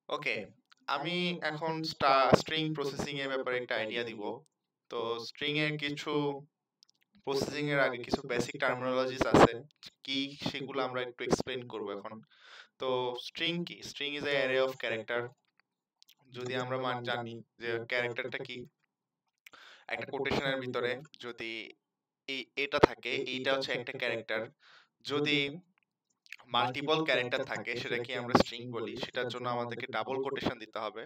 ওকে, আমি এখন string processing এর ব্যাপারে একটা আইডিয়া দিব। তো স্ট্রিং এর কিছু প্রসেসিং এর আগে কিছু বেসিক টার্মিনোলজিস আছে, কি সেগুলো আমরা একটু এক্সপ্লেন করব এখন। তো স্ট্রিং কি? String is a array of character. যদি আমরা জানি যে ক্যারেক্টারটা কি, একটা কোটেশনের ভিতরে যদি এটা থাকে, এইটা হচ্ছে একটা ক্যারেক্টার। যদি মাল্টিপল ক্যারেক্টার থাকে সেটাকে আমরা স্ট্রিং বলি। সেটার জন্য আমাদেরকে ডাবল কোটেশন দিতে হবে।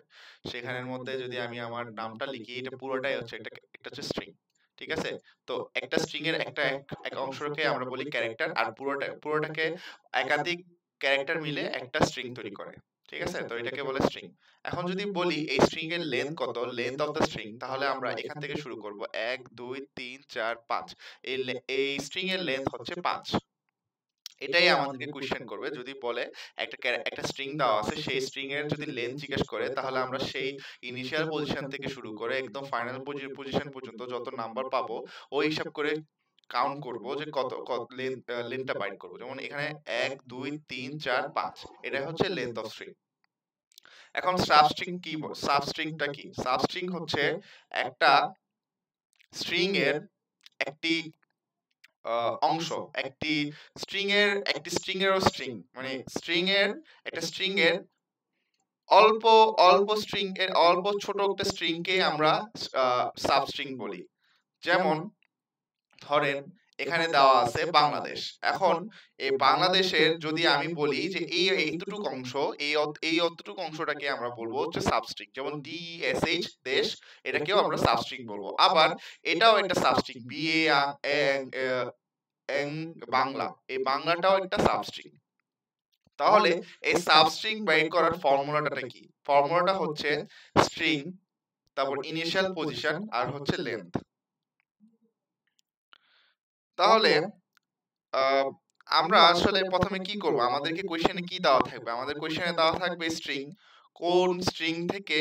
সেখানের মধ্যে যদি আমি আমার নামটা লিখি, এটা পুরোটাই হচ্ছে একটা হচ্ছে স্ট্রিং। ঠিক আছে? তো একটা স্ট্রিং এর এক অংশকে আমরা বলি ক্যারেক্টার, আর পুরোটাকে একাধিক ক্যারেক্টার মিলে একটা স্ট্রিং তৈরি করে। ঠিক আছে? তো এটাকে বলে স্ট্রিং। এখন যদি বলি এই স্ট্রিং এর লেন্থ কত, লেন্থ অফ দ্য স্ট্রিং, তাহলে আমরা এখান থেকে শুরু করব। 1 2 3 4 5। এই স্ট্রিং এর লেন্থ হচ্ছে 5। এটাই আমাদেরকে কোয়েশ্চেন করবে। যদি বলে একটা স্ট্রিং দেওয়া আছে, সেই স্ট্রিং এর যদি লেন্থ জিজ্ঞেস করে, তাহলে আমরা সেই ইনিশিয়াল পজিশন থেকে শুরু করে একদম ফাইনাল পজিশন পর্যন্ত যত নাম্বার পাবো ওই হিসাব করে কাউন্ট করব যে কত লেন্থটা বাইট করব। যেমন এখানে 1 2 3 4 5, এটা হচ্ছে লেন্থ অফ স্ট্রিং। এখন সাবস্ট্রিং কি? সাবস্ট্রিংটা কি? সাবস্ট্রিং হচ্ছে একটা স্ট্রিং এর একটি অংশ, একটি স্ট্রিং এরও স্ট্রিং, মানে একটা স্ট্রিং এর অল্প অল্প ছোট একটা স্ট্রিং কে আমরা সাবস্ট্রিং বলি। যেমন ধরেন এখানে দেওয়া আছে বাংলাদেশ। এখন এই বাংলাদেশের যদি আমি বলি যে এইটুকু অংশ, এই অতটুকু অংশটাকে আমরা বলবো হচ্ছে সাবস্ট্রিং। যেমন DESH দেশ, এটাকেও আমরা সাবস্ট্রিং বলবো। আবার এটাও একটা সাবস্ট্রিং, এং বাংলা, এই বাংলাটাও একটা সাবস্ট্রিং। তাহলে এই সাবস্ট্রিং বের করার ফর্মুলাটা কি? ফর্মুলাটা হচ্ছে স্ট্রিং, তারপর ইনিশিয়াল পজিশন, আর হচ্ছে লেন্থ। তাহলে আহ, আমরা আসলে প্রথমে কি করব? আমাদেরকে কোশ্চেনে কি দেওয়া থাকবে? আমাদের কোশ্চেনে দেওয়া থাকবে স্ট্রিং। কোন স্ট্রিং থেকে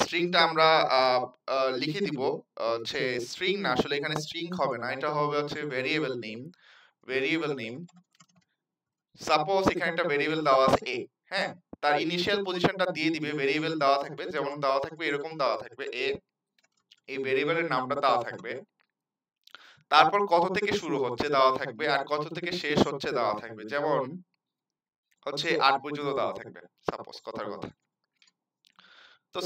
স্ট্রিংটা আমরা লিখে দিব। হচ্ছে স্ট্রিং না, আসলে এখানে স্ট্রিং হবে না, এটা হবে হচ্ছে variable name. Variable name, suppose এখানে একটা ভেরিয়েবল দেওয়া আছে a, হ্যাঁ, তার ইনিশিয়াল পজিশনটা দিয়ে দিবে। ভেরিয়েবল দেওয়া থাকবে, যেমন দেওয়া থাকবে এরকম, দেওয়া থাকবে a, এই ভেরিয়েবলের নামটা দেওয়া থাকবে। তারপর কত থেকে শুরু হচ্ছে দেওয়া থাকবে, আর কত থেকে শেষ হচ্ছে দেওয়া থাকবে। যেমন হচ্ছে 8 পর্যন্ত দেওয়া থাকবে, সাপোজ কথার কথা। তো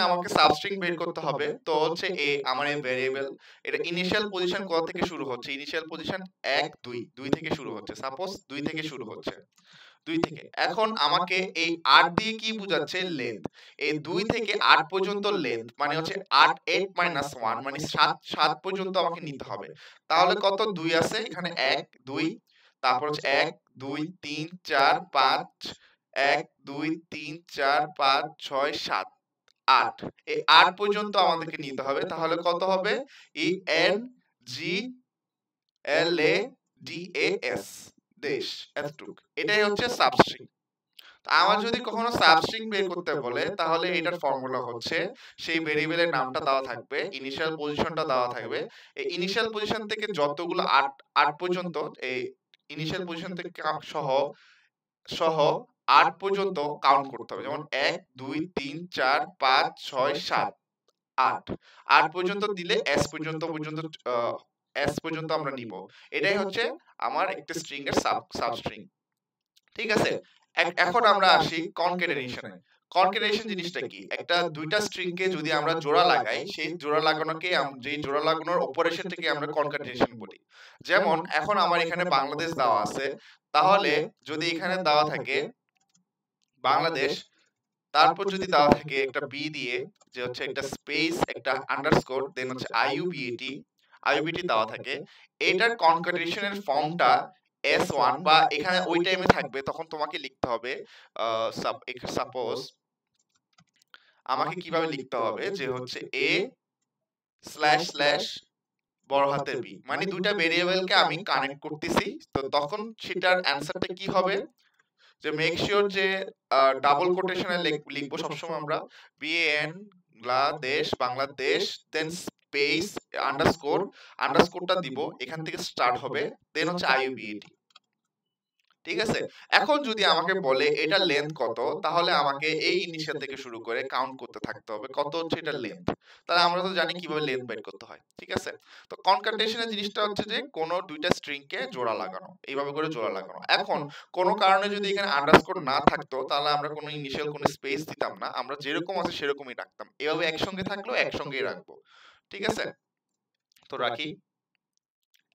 আমাকে সাবস্ট্রিং বের করতে হবে। তো হচ্ছে আমার এই ভেরিয়েবল, এটা ইনিশিয়াল পজিশন কত থেকে শুরু হচ্ছে? ইনিশিয়াল পজিশন 1 2 2 থেকে শুরু হচ্ছে, সাপোজ 2 থেকে শুরু হচ্ছে, 2 থেকে। এখন আমাকে এই 8 দিয়ে কি বোঝাচ্ছে? লেন্থ। এই 2 থেকে 8 পর্যন্ত লেন্থ মানে হচ্ছে 8 মাইনাস 1, মানে 7 পর্যন্ত আমাকে নিতে হবে। তাহলে কত 2 আছে এখানে? 1 2, তারপর হচ্ছে 1 2 3 4 5, 1 2 3 4 5 6 7 8, এই 8 পর্যন্ত আমাদেরকে নিতে হবে। তাহলে কত হবে? ENGLADAS, দেশ, এতটুক। এটাই হচ্ছে সাবস্ট্রিং। আমার যদি কখনো সাবস্ট্রিং বের করতে বলে, তাহলে এটার ফর্মুলা হচ্ছে সেই ভেরিয়েবলের নামটা দেওয়া থাকবে, ইনিশিয়াল পজিশনটা দেওয়া থাকবে। এই ইনিশিয়াল পজিশন থেকে যতগুলো 8 পর্যন্ত, এই ইনিশিয়াল পজিশন থেকে সহ সহ 8 পর্যন্ত কাউন্ট করতে হবে। যেমন 1 2 3 4 5 6 7 8, 8 পর্যন্ত দিলে এস পর্যন্ত আমরা নিব। এটাই হচ্ছে আমার একটা স্ট্রিং এর সাবস্ট্রিং। ঠিক আছে? এখন আমরা আসি কনক্যাটেনেশনে। কনক্যাটেনেশন জিনিসটা কি? একটা দুইটা স্ট্রিং কে যদি আমরা জোড়া লাগাই, সেই জোড়া লাগানোকে যেই জোড়া লাগানোর অপারেশনটাকে আমরা কনক্যাটেনেশন বলি। যেমন এখন আমার এখানে বাংলাদেশ দেওয়া আছে, তাহলে যদি এখানে দেওয়া থাকে বাংলাদেশ, তারপর যদি দেওয়া থাকে একটা বি দিয়ে, যে হচ্ছে একটা স্পেস, একটা আন্ডারস্কোর, দেন হচ্ছে আইইউবিটি দেওয়া থাকে, এটার কনক্যাটেনেশনের ফর্মটা S1, বা এখানে ওই টাইমে থাকবে, তখন তোমাকে লিখতে হবে সাপোজ আমাকে কিভাবে লিখতে হবে যে হচ্ছে a স্ল্যাশ স্ল্যাশ বড় হাতের বি, মানে দুইটা ভেরিয়েবলকে আমি কানেক্ট করতেছি। তো তখন সেটার অ্যান্সারটা কি হবে? যে মেক শিওর যে ডাবল কোটেশনে লিখবো সবসময় আমরা, BAN বাংলাদেশ, দেন স্পেস আন্ডারস্কোরটা দিব, এখান থেকে স্টার্ট হবে, দেন হচ্ছে IUBAT। ঠিক আছে? এখন যদি আমাকে বলে এটার লেন্থ কত, তাহলে আমাকে এই ইনিশিয়াল থেকে শুরু করে কাউন্ট করতে থাকতে হবে কত হচ্ছে এটার লেন্থ। তাহলে আমরা তো জানি কিভাবে লেন্থ বের করতে হয়। ঠিক আছে? তো কনকাটেশন এর জিনিসটা হচ্ছে যে কোন দুইটা স্ট্রিং কে জোড়া লাগানো, এইভাবে করে জোড়া লাগানো। এখন কোন কারণে যদি এখানে আন্ডারস্কোর না থাকতো, তাহলে আমরা কোনো ইনিশিয়াল কোনো স্পেস দিতাম না, আমরা যেরকম আছে সেরকমই রাখতাম। এভাবে একসঙ্গে থাকলেও একসঙ্গেই রাখবো। ঠিক আছে? তো রাখি।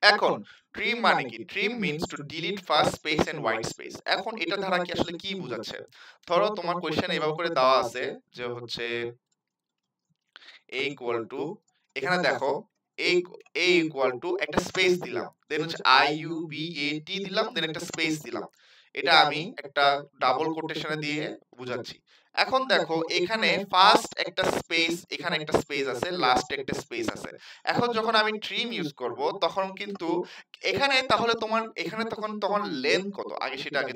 এখন ট্রিম মানে কি? Trim means to delete first space and white space. এখন এটা দ্বারা কি আসলে কি বোঝাচ্ছে? ধরো তোমার কোশ্চেন এভাবে করে দেওয়া আছে যে হচ্ছে a ইকুয়াল টু, এখানে দেখো a ইকুয়াল টু একটা স্পেস দিলাম, দেন হচ্ছে i u b a t দিলাম, দেন একটা স্পেস দিলাম। এটা আমি একটা ডাবল কোটেশনে দিয়ে বুঝাচ্ছি। এখন দেখো এখানে ফার্স্ট একটা স্পেস, এখানে একটা স্পেস আছে, লাস্টে একটা স্পেস আছে। এখন যখন আমি ট্রিম ইউজ করব তখন কিন্তু এখানে তাহলে তোমার এখানে তখন লেন্থ কত আগে সেটা আগে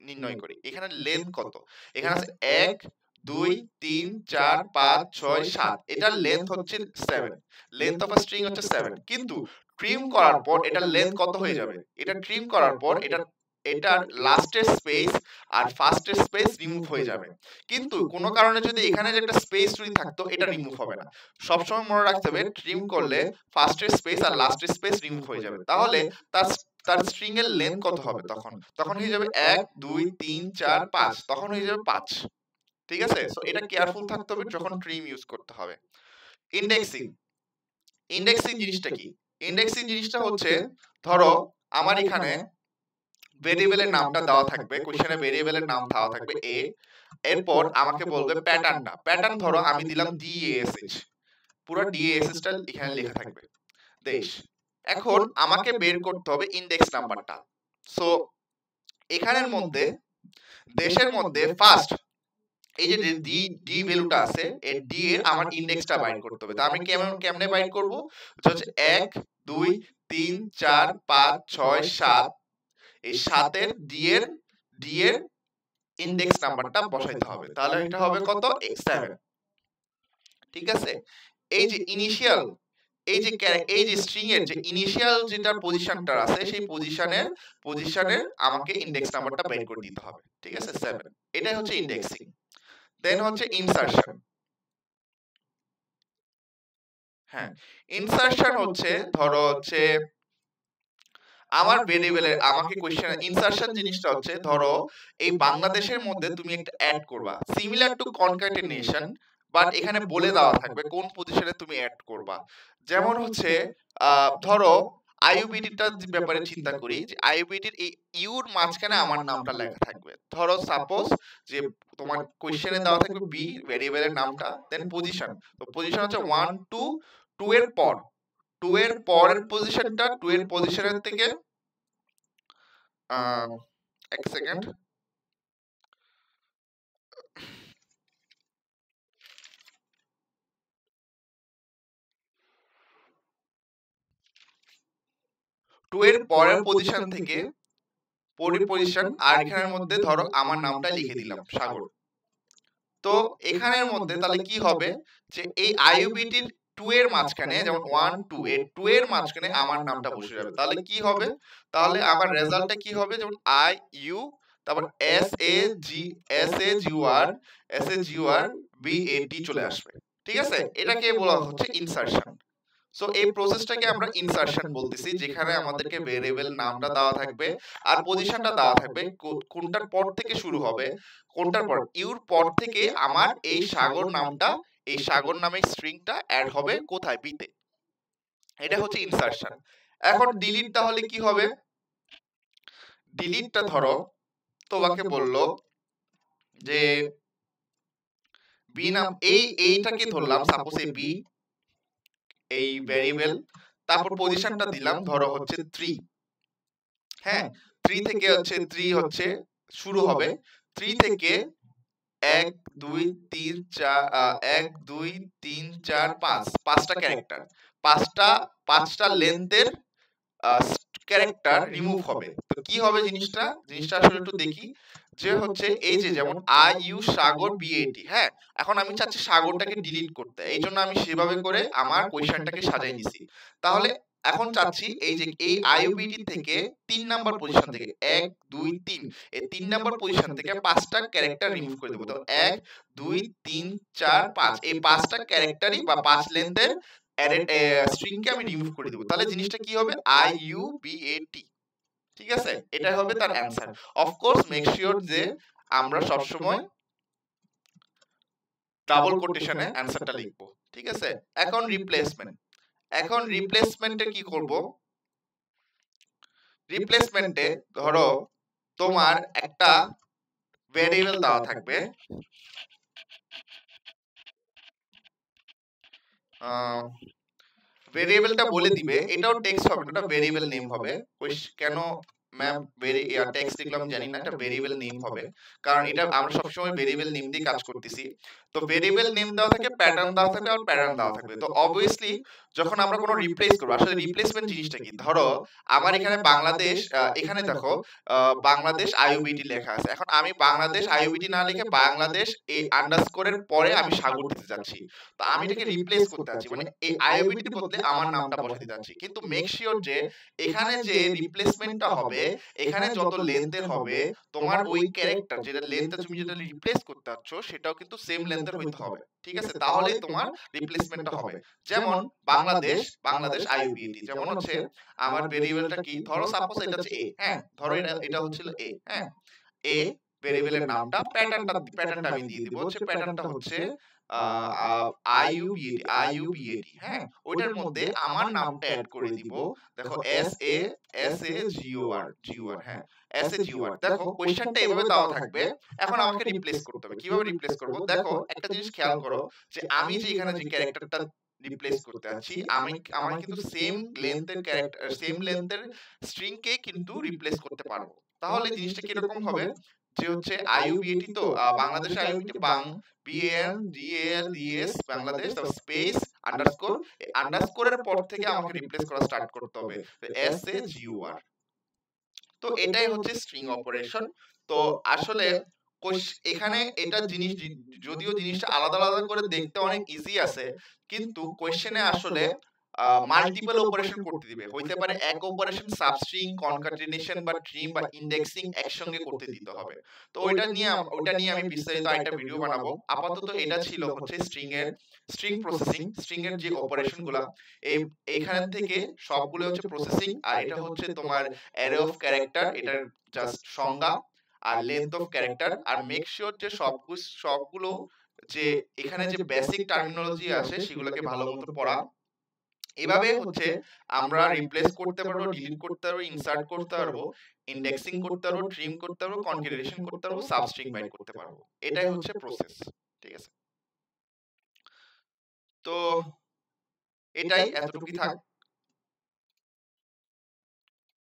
নির্ণয় করি। এখানে লেন্থ কত? এখানে আছে 1 2 3 4 5 6 7, এটার লেন্থ হচ্ছে 7, লেন্থ অফ আ স্ট্রিং হচ্ছে 7। কিন্তু ট্রিম করার পর এটার লেন্থ কত হয়ে যাবে? এটা ট্রিম করার পর এটার লাস্টের স্পেস আর ফার্স্টের স্পেস রিমুভ হয়ে যাবে। কিন্তু কোনো কারণে যদি এখানে যে একটা স্পেস যদি থাকতো, এটা রিমুভ হবে না। সবসময় মনে রাখতে হবে ট্রিম করলে ফার্স্টের স্পেস আর লাস্টের স্পেস রিমুভ হয়ে যাবে। তাহলে তার তার স্ট্রিং এর লেন্থ কত হবে? তখন হয়ে যাবে 1 2 3 4 5, তখন হয়ে যাবে 5। ঠিক আছে? সো এটা কেয়ারফুল থাকতে হবে যখন ট্রিম ইউজ করতে হবে। ইন্ডেক্সিং, ইন্ডেক্সিং জিনিসটা কি? ইন্ডেক্সিং জিনিসটা হচ্ছে, ধরো আমার এখানে ভেরিয়েবলের নামটা দেওয়া থাকবে, কোশ্চেনে ভেরিয়েবলের নাম দেওয়া থাকবে a, এরপর আমাকে বলবে প্যাটার্নটা। প্যাটার্ন ধরো আমি দিলাম DASH, পুরো DASH টা এখানে লেখা থাকবে দেশ। এখন আমাকে বের করতে হবে ইন্ডেক্স নাম্বারটা। সো এখানের মধ্যে দেশের মধ্যে ফার্স্ট এই যে ডি ভ্যালুটা আছে, এই ডি এর আমার ইন্ডেক্সটা বাইন্ড করতে হবে। তো আমি কেমনে বাইন্ড করব? হচ্ছে 1 2 3 4 5 6 7, এই 7 এর ডি এর ইন্ডেক্স নাম্বারটা বসাইতে হবে। তাহলে এটা হবে কত? 7। ঠিক আছে? এই যে ইনিশিয়াল, এই যে স্ট্রিং এর যে ইনিশিয়াল যেটা পজিশনটা আছে, সেই পজিশনের আমাকে ইন্ডেক্স নাম্বারটা বের করে দিতে হবে। ঠিক আছে? 7। এটাই হচ্ছে ইন্ডেক্সিং। দেন হচ্ছে ইনসারশন। হ্যাঁ, ইনসারশন হচ্ছে ধরো হচ্ছে আমার ভেরিয়েবলের আমাকে কোশ্চেন ইনসারশন জিনিসটা হচ্ছে, ধরো এই বাংলাদেশের মধ্যে তুমি একটা অ্যাড করবা সিমিলার টু কনক্যাটেনেশন, বাট এখানে বলে দেওয়া থাকবে কোন পজিশনে তুমি অ্যাড করবা। যেমন হচ্ছে ধরো আইইউবিডিটার ব্যাপারে চিন্তা করি, যে আইইউবিডির এই ইউর মাঝখানে আমার নামটা লেখা থাকবে। ধরো সাপোজ যে তোমার কোশ্চেনে দেওয়া থাকবে বি ভেরিয়েবলের নামটা, দেন পজিশন। তো পজিশন হচ্ছে 1 2 2 এর পর, 2 এর পরের পজিশনটা, 2 এর পজিশনের থেকে এক সেকেন্ড, টু এর পরের পজিশন থেকে পজিশন, আর এখানের মধ্যে ধরো আমার নামটা লিখে দিলাম সাগর। তো এখানের মধ্যে তাহলে কি হবে, যে এই আইইউবিটির 2 এর মাঝখানে, যেমন 1 2 এর 2 এর মাঝখানে আমার নামটা বসে যাবে। তাহলে কি হবে? তাহলে আমার রেজাল্টটা কি হবে? যেমন আই ইউ, তারপর এস এ বি এ টি চলে আসবে। ঠিক আছে? এটাকে বলা হচ্ছে ইনসারশন। সো এই প্রসেসটাকে আমরা ইনসারশন বলতেছি, যেখানে আমাদেরকে ভেরিয়েবল নামটা দেওয়া থাকবে আর পজিশনটা দেওয়া থাকবে, কোনটার পর থেকে শুরু হবে, কোনটার পর ইউর পর থেকে আমার এই সাগর নামটা, এই সাগর নামের স্ট্রিংটা অ্যাড হবে কোথায়? বিতে। এটা হচ্ছে ইনসারশন। এখন ডিলিট তাহলে কি হবে? ডিলিটটা ধরো তোমাকে বলল যে বি নাম, এইটাকে ধরলাম সাপোজ এই বি, এই ভেরিয়েবল, তারপর পজিশনটা দিলাম ধরো হচ্ছে 3। হ্যাঁ, 3 থেকে হচ্ছে 3 হচ্ছে শুরু হবে, 3 থেকে 1 2 3 4 1 2 3 4 5, পাঁচটা ক্যারেক্টার, পাঁচটা লেন্থের ক্যারেক্টার রিমুভ হবে। তো কি হবে জিনিসটা আসলে একটু দেখি, যে হচ্ছে এই যে যেমন আই ইউ সাগর বিএটি। হ্যাঁ, এখন আমি চাচ্ছি সাগরটাকে ডিলিট করতে, এই জন্য আমি সেভাবে করে আমার কোয়েশ্চেনটাকে সাজাই নিছি। তাহলে এখন চাচ্ছি এই যে এই আইইউবিটি থেকে 3 নাম্বার পজিশন থেকে 1 2 3 এই 3 নাম্বার পজিশন থেকে 5টা ক্যারেক্টার রিমুভ করে দেব। তো 1 2 3 4 5 এই 5টা ক্যারেক্টারই বা 5 লেন্থের স্ট্রিং কে আমি রিমুভ করে দেব। তাহলে জিনিসটা কি হবে? আইইউবিএটি। ঠিক আছে? এটাই হবে তার answer. Of course make sure যে আমরা সব সময় ডাবল কোটেশনে অ্যানসারটা লিখব। ঠিক আছে? এখন রিপ্লেসমেন্ট। এখন রিপ্লেসমেন্টে কি করব? রিপ্লেসমেন্টে ধরো তোমার একটা ভেরিয়েবল দেওয়া থাকবে, ভেরিয়েবলটা বলে দিবে, এটাও টেক্সট হবে না, এটা ভেরিয়েবল নেম হবে। কেন ম্যাম টেক্সট লিখলাম জানি না, এটা ভেরিয়েবল নেম হবে, কারণ এটা আমরা সবসময় ভেরিয়েবল নেম দিয়ে কাজ করতেছি। তো ভেরিয়েবল নেম দেওয়া থাকে, প্যাটার্ন দেওয়া থাকবে, আর প্যাটার্ন দেওয়া থাকবে। তো অবভিয়াসলি যখন আমরা কোনো রিপ্লেস করব, আসলে রিপ্লেসমেন্ট জিনিসটা কি? ধরো আমার এখানে বাংলাদেশ, এখানে দেখো বাংলাদেশ আইইউবিটি লেখা আছে। এখন আমি বাংলাদেশ আইইউবিটি না লিখে বাংলাদেশ এই আন্ডারস্কোরের পরে আমি সাগর দিতে যাচ্ছি। তো আমি এটাকে রিপ্লেস করতে যাচ্ছি, মানে এই আইইউবিটির বদলে আমার নামটা বসাতে যাচ্ছি। কিন্তু মেক শিওর যে এখানে যে রিপ্লেসমেন্টটা হবে, এখানে যত লেন্থের হবে, তোমার ওই ক্যারেক্টার যেটা লেন্থে তুমি যেটা রিপ্লেস করতে যাচ্ছ সেটাও কিন্তু সেম লেন্থের হইতে হবে। ঠিক আছে? তাহলেই তোমার রিপ্লেসমেন্টটা হবে। যেমন বাংলাদেশ, বাংলাদেশ আইইউবিটি, যেমন হচ্ছে আমার ভেরিয়েবলটা কি? ধরো সাপোজ এটা হচ্ছে এ, হ্যাঁ, ধরো এটা হচ্ছিল এ, হ্যাঁ, এ ভেরিয়েবলের নামটা, প্যাটার্নটা আমি দিয়ে দিব। হচ্ছে প্যাটার্নটা হচ্ছে আইইউবিএটি, হ্যাঁ, ওইটার মধ্যে আমার নামটা অ্যাড করে দিব। দেখো জিওআর, হ্যাঁ, জিওআর। দেখো কোশ্চেনটা এভাবে দেওয়া থাকবে। এখন আমাকে রিপ্লেস করতে হবে। কিভাবে রিপ্লেস করব? দেখো একটা জিনিস খেয়াল করো যে আমি যে এখানে যে ক্যারেক্টারটা রিপ্লেস করতে যাচ্ছি, আমার কিন্তু সেম লেন্থের ক্যারেক্টার, সেম লেন্থের স্ট্রিং কে কিন্তু রিপ্লেস করতে পারবো। তাহলে জিনিসটা কিরকম হবে? যে হচ্ছে আইইউবিএটি, তো বাংলাদেশ আইইউবিএটি, BANGALDS বাংলাদেশ, তারপর স্পেস আন্ডারস্কোর, আন্ডারস্কোরের পর থেকে আমাকে রিপ্লেস করা স্টার্ট করতে হবে SAGUR। তো এটাই হচ্ছে স্ট্রিং অপারেশন। তো আসলে এখানে এটা জিনিস, যদিও জিনিসটা আলাদা আলাদা করে দেখতে অনেক ইজি আছে, কিন্তু কোশ্চেনে আসলে মাল্টিপল অপারেশন করতে দিবে। হইতে পারে এক অপারেশন সাবস্ট্রিং, কনকাটেনেশন বা ট্রিম বা ইন্ডেক্সিং একসঙ্গে করতে দিতে হবে। তো ওইটা নিয়ে আমি বিস্তারিত একটা ভিডিও বানাবো। আপাতত এটা ছিল হচ্ছে স্ট্রিং প্রসেসিং, স্ট্রিং এর যে অপারেশনগুলো, এইখান থেকে সবগুলো হচ্ছে প্রসেসিং, আর এটা হচ্ছে তোমার অ্যারে অফ ক্যারেক্টার, এটার জাস্ট সংজ্ঞা, আর লেন্থ অফ ক্যারেক্টার। আর মেক শিওর যে সবগুলো যে এখানে যে বেসিক টার্মিনোলজি আছে সেগুলোকে ভালো মতো পড়া। এভাবে হচ্ছে আমরা রিপ্লেস করতে পারবো, ডিলিট করতে পারবো, ইনসার্ট করতে পারবো, ইন্ডেক্সিং করতে পারবো, ট্রিম করতে পারবো, কনফিগারেশন করতে পারবো, সাবস্ট্রিং বাইন্ড করতে পারবো। এটাই হচ্ছে প্রসেস। ঠিক আছে? তো এটাই, এতটুকুই থাক।